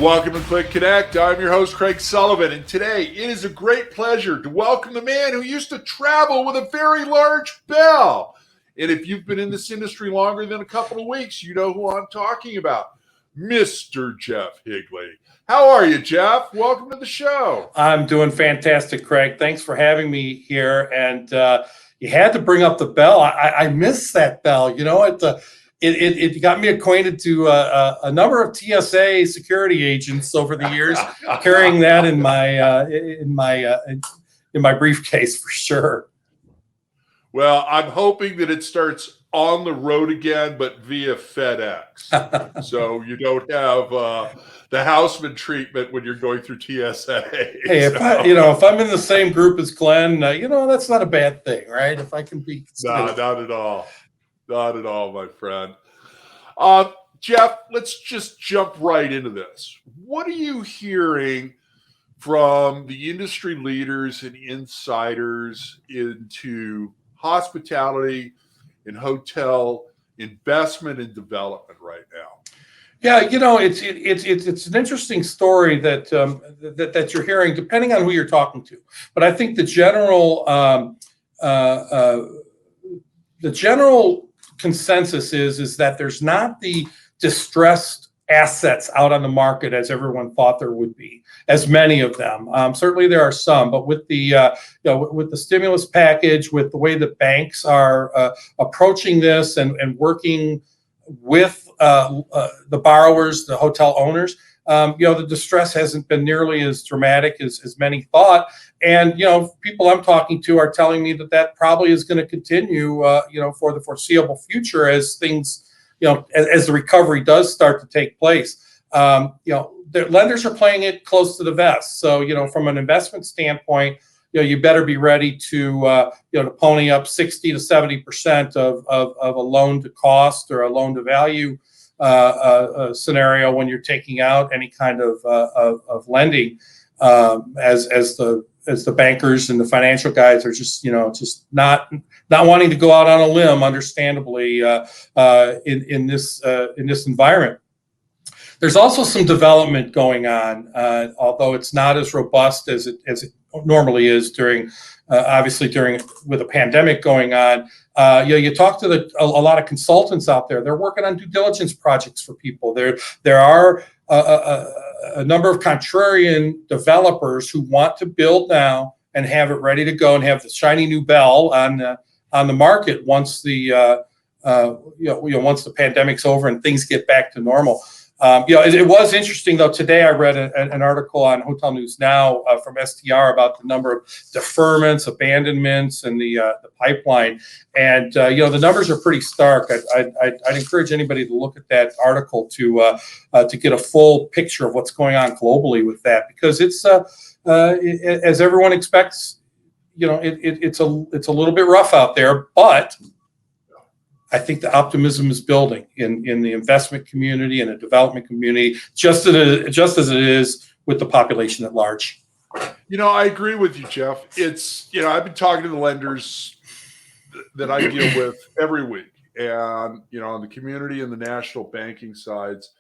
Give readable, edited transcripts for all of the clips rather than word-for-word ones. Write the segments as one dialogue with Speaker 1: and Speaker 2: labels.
Speaker 1: Welcome to CLIC Connect. I'm your host, Craig Sullivan, and today it is a great pleasure to welcome the man who used to travel with a very large bell. And if you've been in this industry longer than a couple of weeks, you know who I'm talking about, Mr. Jeff Higley. How are you, Jeff? Welcome to the show.
Speaker 2: I'm doing fantastic, Craig. Thanks for having me here. And you had to bring up the bell. I miss that bell. You know, it got me acquainted to a number of TSA security agents over the years, carrying that in my briefcase for sure.
Speaker 1: Well, I'm hoping that it starts on the road again, but via FedEx. So you don't have the houseman treatment when you're going through TSA.
Speaker 2: Hey, if I'm in the same group as Glenn, that's not a bad thing, right? If I can be.
Speaker 1: No, not at all. Not at all, my friend. Jeff, let's just jump right into this. What are you hearing from the industry leaders and insiders into hospitality and hotel investment and development right now?
Speaker 2: Yeah, it's an interesting story that that you're hearing, depending on who you're talking to. But I think the general consensus is that there's not the distressed assets out on the market as everyone thought there would be, as many of them. Certainly there are some, but with the with the stimulus package, with the way that banks are approaching this and working with the borrowers, the hotel owners, the distress hasn't been nearly as dramatic as many thought. And, people I'm talking to are telling me that probably is going to continue, for the foreseeable future as things, as the recovery does start to take place. The lenders are playing it close to the vest. So, from an investment standpoint, you better be ready to, to pony up 60 to 70% of a loan to cost or a loan to value scenario when you're taking out any kind of lending, as the bankers and the financial guys are just not wanting to go out on a limb, understandably, in this environment. There's also some development going on, although it's not as robust as it normally is during with a pandemic going on. You talk to a lot of consultants out there. They're working on due diligence projects for people. There are a number of contrarian developers who want to build now and have it ready to go and have the shiny new bell on the market once once the pandemic's over and things get back to normal. It was interesting, though. Today I read an article on Hotel News Now from STR about the number of deferments, abandonments, and the pipeline. And the numbers are pretty stark. I'd encourage anybody to look at that article to get a full picture of what's going on globally with that, because it's as everyone expects, it's a little bit rough out there, but I think the optimism is building in the investment community and the development community, just as it is with the population at large.
Speaker 1: I agree with you, Jeff. It's, I've been talking to the lenders that I deal with every week, and, on the community and the national banking sides,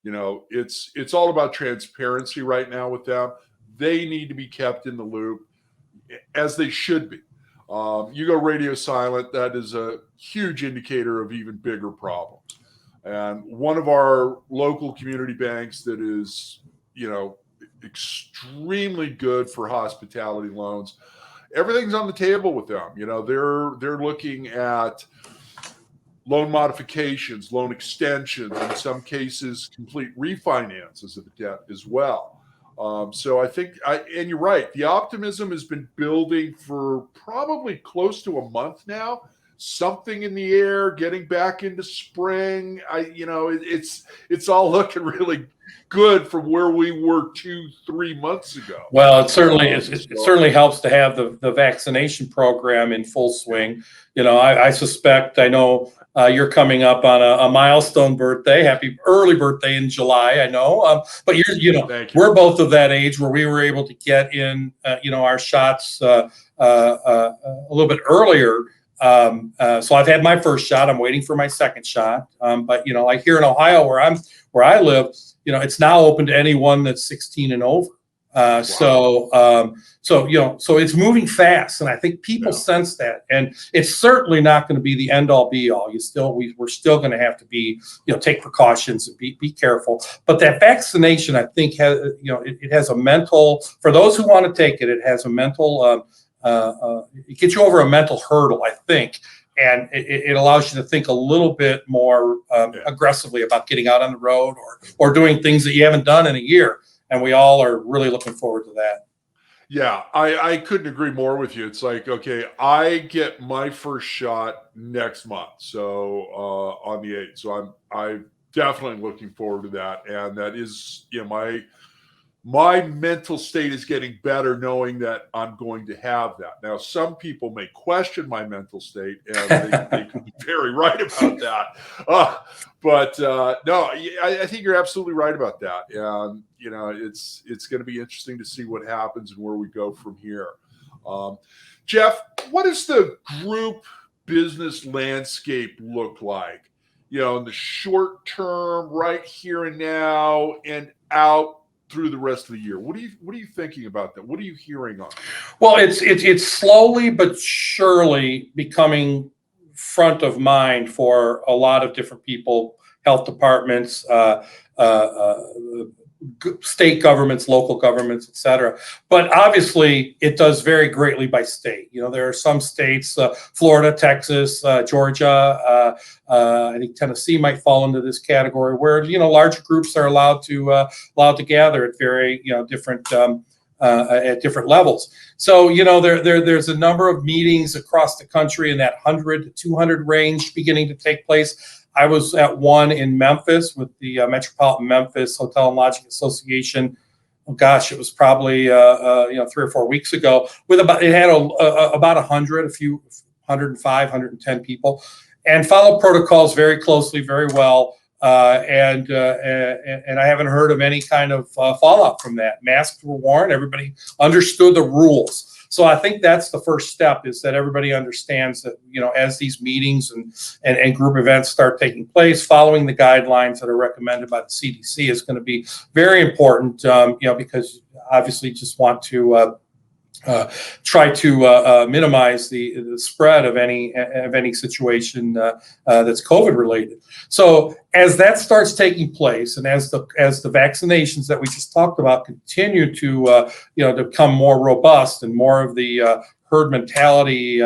Speaker 1: it's all about transparency right now with them. They need to be kept in the loop, as they should be. You go radio silent, that is a huge indicator of even bigger problems. And one of our local community banks that is, extremely good for hospitality loans, everything's on the table with them. They're looking at loan modifications, loan extensions, in some cases, complete refinances of the debt as well. So I think, and you're right, the optimism has been building for probably close to a month now. Something in the air, getting back into spring. It's all looking really good from where we were 2-3 months ago.
Speaker 2: Well, it certainly helps to have the vaccination program in full swing. I suspect, I know you're coming up on a milestone birthday. Happy early birthday in July, I know. But we're both of that age where we were able to get in, our shots a little bit earlier. So I've had my first shot. I'm waiting for my second shot. But like here in Ohio, where I live, it's now open to anyone that's 16 and over.
Speaker 1: Wow.
Speaker 2: So it's moving fast, and I think people sense that, and it's certainly not going to be the end all be all. We're still going to have to be, take precautions and be careful. But that vaccination, I think, has, it has a mental, for those who want to take it, it has a mental, it gets you over a mental hurdle, I think. And it allows you to think a little bit more aggressively about getting out on the road or doing things that you haven't done in a year. And we all are really looking forward to that.
Speaker 1: Yeah, I couldn't agree more with you. It's like, okay, I get my first shot next month, so on the 8th. So I'm definitely looking forward to that, and that is, my mental state is getting better knowing that I'm going to have that. Now, some people may question my mental state, and they could be very right about that. But no, I think you're absolutely right about that. And, it's going to be interesting to see what happens and where we go from here. Jeff, what does the group business landscape look like, in the short term, right here and now, and out through the rest of the year? What are you thinking about that? What are you hearing on it?
Speaker 2: Well, it's slowly but surely becoming front of mind for a lot of different people, health departments, state governments, local governments, et cetera. But obviously, it does vary greatly by state. There are some states, Florida, Texas, Georgia, I think Tennessee might fall into this category, where larger groups are allowed to gather at very different at different levels. So there's a number of meetings across the country in that 100 to 200 range beginning to take place. I was at one in Memphis with the Metropolitan Memphis Hotel and Lodging Association. Oh gosh, it was probably 3 or 4 weeks ago. It had about 100, a few 105, 110 people, and followed protocols very closely, very well. And I haven't heard of any kind of fallout from that. Masks were worn. Everybody understood the rules. So I think that's the first step, is that everybody understands that, as these meetings and group events start taking place, following the guidelines that are recommended by the CDC is going to be very important, because obviously you just want to try to minimize the spread of any situation that's COVID related. So as that starts taking place, and as the vaccinations that we just talked about continue to become more robust, and more of the herd mentality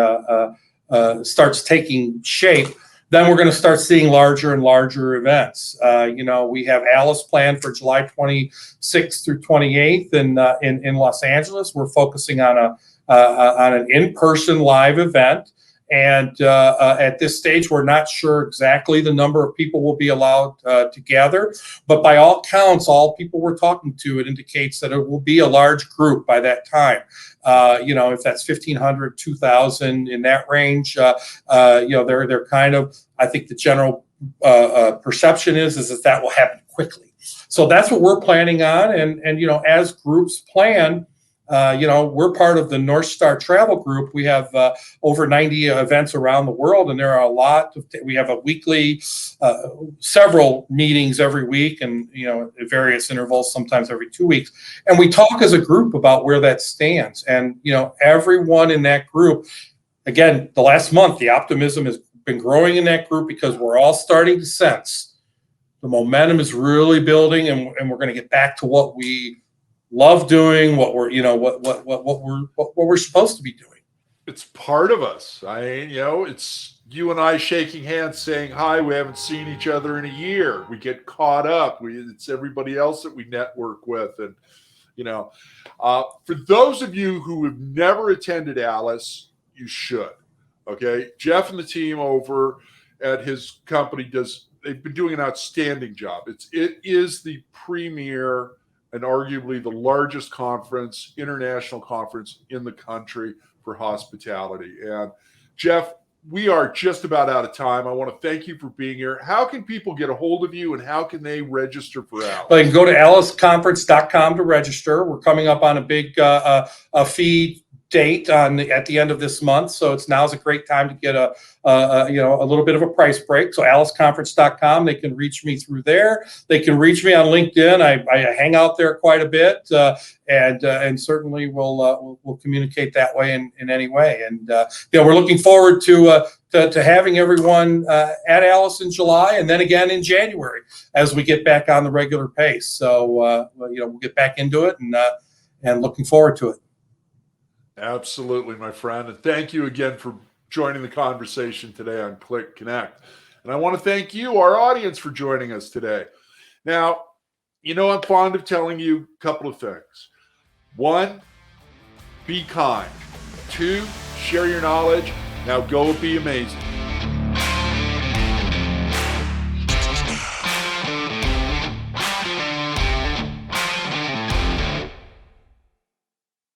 Speaker 2: starts taking shape, then we're going to start seeing larger and larger events. We have Alice planned for July 26th through 28th in Los Angeles. We're focusing on an in-person live event. And at this stage, we're not sure exactly the number of people will be allowed to gather. But by all counts, all people we're talking to, it indicates that it will be a large group by that time. If that's 1,500, 2,000 in that range, they're kind of, I think the general perception is that will happen quickly. So that's what we're planning on. And as groups plan, we're part of the North Star Travel Group. We have over 90 events around the world, and there are a lot of, we have a weekly, several meetings every week, and, at various intervals, sometimes every 2 weeks. And we talk as a group about where that stands. And, everyone in that group, again, the last month, the optimism has been growing in that group, because we're all starting to sense the momentum is really building, and we're going to get back to what we love doing, what we're what we're supposed to be doing.
Speaker 1: It's part of us. It's you and I shaking hands, saying hi. We haven't seen each other in a year. We get caught up. It's everybody else that we network with, and for those of you who have never attended Alice, you should. Okay, Jeff and the team over at his company they've been doing an outstanding job. It is the premier and arguably the largest international conference in the country for hospitality. And Jeff, we are just about out of time. I want to thank you for being here. How can people get a hold of you, and how can they register for Alice?
Speaker 2: Well, you can go to aliceconference.com to register. We're coming up on a big fee date at the end of this month. So now's a great time to get a little bit of a price break. So AliceConference.com, they can reach me through there. They can reach me on LinkedIn. I hang out there quite a bit, and certainly we'll communicate that way in any way. And we're looking forward to having everyone at Alice in July, and then again in January as we get back on the regular pace. So we'll get back into it, and looking forward to it.
Speaker 1: Absolutely, my friend. And thank you again for joining the conversation today on CLIC Connect. And I want to thank you, our audience, for joining us today. Now, I'm fond of telling you a couple of things. 1, be kind. 2, share your knowledge. Now go be amazing.